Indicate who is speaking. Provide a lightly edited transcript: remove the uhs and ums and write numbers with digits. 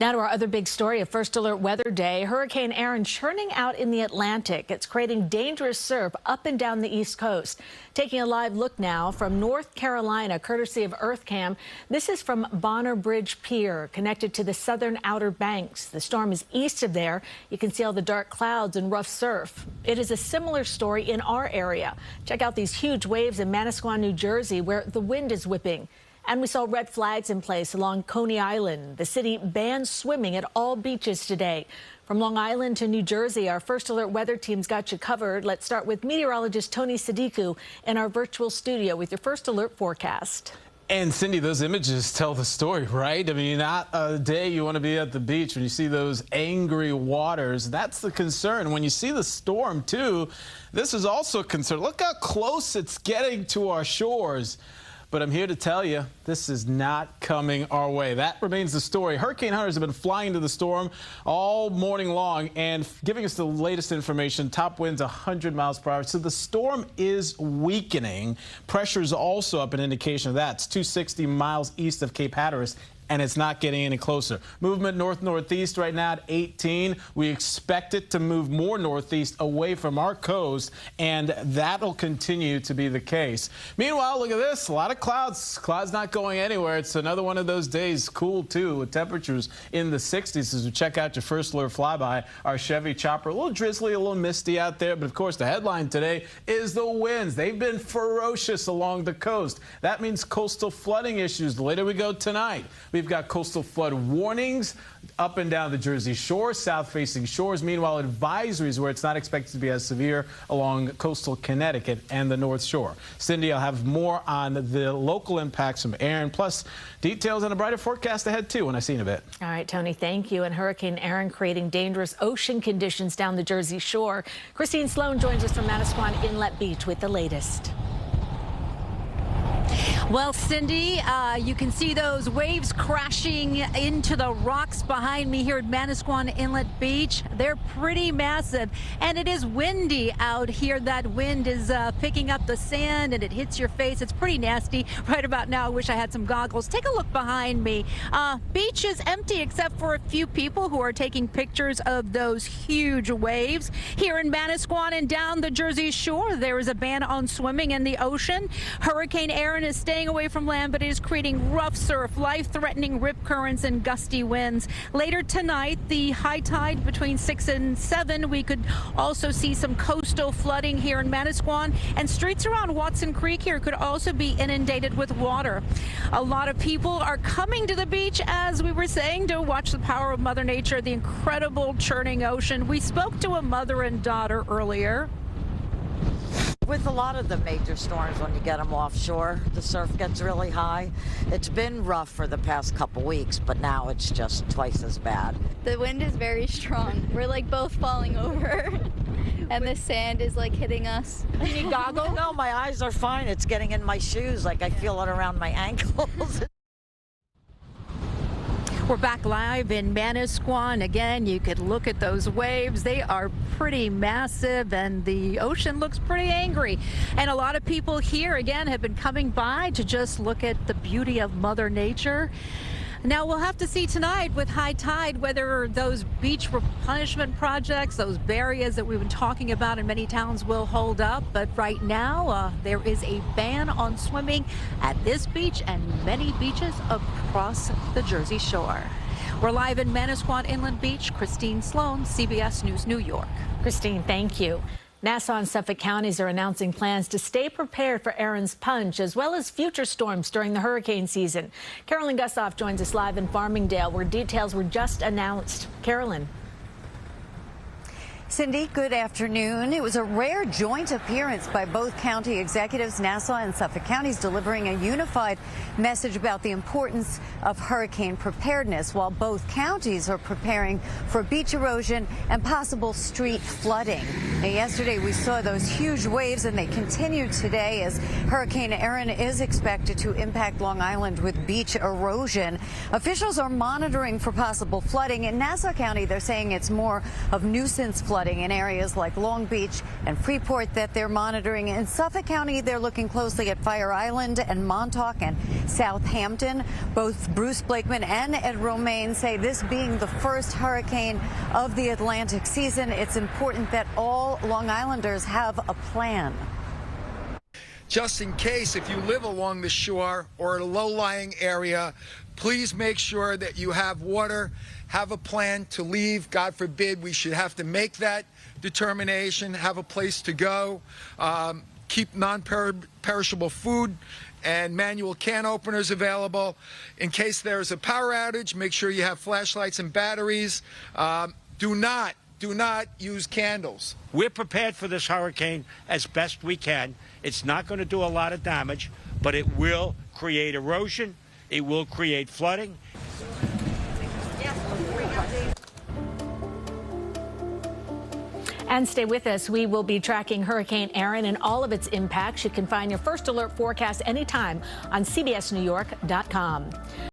Speaker 1: Now to our other big story of First Alert Weather Day. Hurricane Erin churning out in the Atlantic. It's creating dangerous surf up and down the East Coast. Taking a live look now from North Carolina, courtesy of EarthCam. This is from Bonner Bridge Pier, connected to the southern Outer Banks. The storm is east of there. You can see all the dark clouds and rough surf. It is a similar story in our area. Check out these huge waves in Manasquan, New Jersey, where the wind is whipping. And we saw red flags in place along Coney Island. The city banned swimming at all beaches today. From Long Island to New Jersey, our First Alert weather team's got you covered. Let's start with meteorologist Tony Sadiku in our virtual studio with your First Alert forecast.
Speaker 2: And Cindy, those images tell the story, right? I mean, not a day you want to be at the beach when you see those angry waters. That's the concern. When you see the storm, too, this is also a concern. Look how close it's getting to our shores. But I'm here to tell you, this is not coming our way. That remains the story. Hurricane hunters have been flying to the storm all morning long and giving us the latest information. Top winds 100 miles per hour. So the storm is weakening. Pressure is also up, an indication of that. It's 260 miles east of Cape Hatteras, and it's not getting any closer. Movement north-northeast right now at 18. We expect it to move more northeast away from our coast, and that'll continue to be the case. Meanwhile, look at this. A lot of clouds. Clouds not going anywhere. It's another one of those days. Cool, too, with temperatures in the 60s as we check out your First Alert flyby. Our Chevy Chopper. A little drizzly, a little misty out there, but of course the headline today is the winds. They've been ferocious along the coast. That means coastal flooding issues. The later we go tonight, we've got coastal flood warnings up and down the Jersey Shore, south-facing shores. Meanwhile, advisories where it's not expected to be as severe along coastal Connecticut and the North Shore. Cindy, I'll have more on the local impacts from Erin, plus details on a brighter forecast ahead, too, when I see you in a bit.
Speaker 1: All right, Tony, thank you. And Hurricane Erin creating dangerous ocean conditions down the Jersey Shore. Christine Sloan joins us from Manasquan Inlet Beach with the latest.
Speaker 3: Well, Cindy, you can see those waves crashing into the rocks behind me here at Manasquan Inlet Beach. They're pretty massive, and it is windy out here. That wind is picking up the sand, and it hits your face. It's pretty nasty. Right about now, I wish I had some goggles. Take a look behind me. Beach is empty except for a few people who are taking pictures of those huge waves. Here in Manasquan and down the Jersey Shore, there is a ban on swimming in the ocean. Hurricane Erin is staying away from land, but it is creating rough surf, life-threatening rip currents and gusty winds. Later tonight, the high tide between 6 and 7. We could also see some coastal flooding here in Manasquan, and streets around Watson Creek here could also be inundated with water. A lot of people are coming to the beach, as we were saying, to watch the power of Mother Nature, the incredible churning ocean. We spoke to a mother and daughter earlier.
Speaker 4: With a lot of the major storms, when you get them offshore, the surf gets really high. It's been rough for the past couple weeks, but now it's just twice as bad.
Speaker 5: The wind is very strong. We're like both falling over, and the sand is like hitting us.
Speaker 4: You need goggles? No, my eyes are fine. It's getting in my shoes, like I feel it around my ankles.
Speaker 3: We're back live in Manasquan. Again, you could look at those waves. They are pretty massive, and the ocean looks pretty angry. And a lot of people here, again, have been coming by to just look at the beauty of Mother Nature. Now, we'll have to see tonight with high tide whether those beach replenishment projects, those barriers that we've been talking about in many towns, will hold up. But right now, there is a ban on swimming at this beach and many beaches across the Jersey Shore. We're live in Manasquan Inlet Beach. Christine Sloan, CBS News, New York.
Speaker 1: Christine, thank you. Nassau and Suffolk counties are announcing plans to stay prepared for Erin's punch, as well as future storms during the hurricane season. Carolyn Gusoff joins us live in Farmingdale, where details were just announced. Carolyn.
Speaker 6: Cindy, good afternoon. It was a rare joint appearance by both county executives, Nassau and Suffolk counties, delivering a unified message about the importance of hurricane preparedness, while both counties are preparing for beach erosion and possible street flooding. Now, yesterday we saw those huge waves, and they continued today as Hurricane Erin is expected to impact Long Island with beach erosion. Officials are monitoring for possible flooding. In Nassau County, they're saying it's more of nuisance flooding flooding in areas like Long Beach and Freeport that they're monitoring. In Suffolk County, they're looking closely at Fire Island and Montauk and Southampton. Both Bruce Blakeman and Ed Romaine say this being the first hurricane of the Atlantic season, it's important that all Long Islanders have a plan.
Speaker 7: Just in case, if you live along the shore or in a low-lying area, please make sure that you have water, have a plan to leave. God forbid we should have to make that determination, have a place to go, keep non-perishable food and manual can openers available. In case there's a power outage, make sure you have flashlights and batteries. Do not use candles.
Speaker 8: We're prepared for this hurricane as best we can. It's not going to do a lot of damage, but it will create erosion. It will create flooding.
Speaker 1: And stay with us. We will be tracking Hurricane Erin and all of its impacts. You can find your first alert forecast anytime on CBSNewYork.com.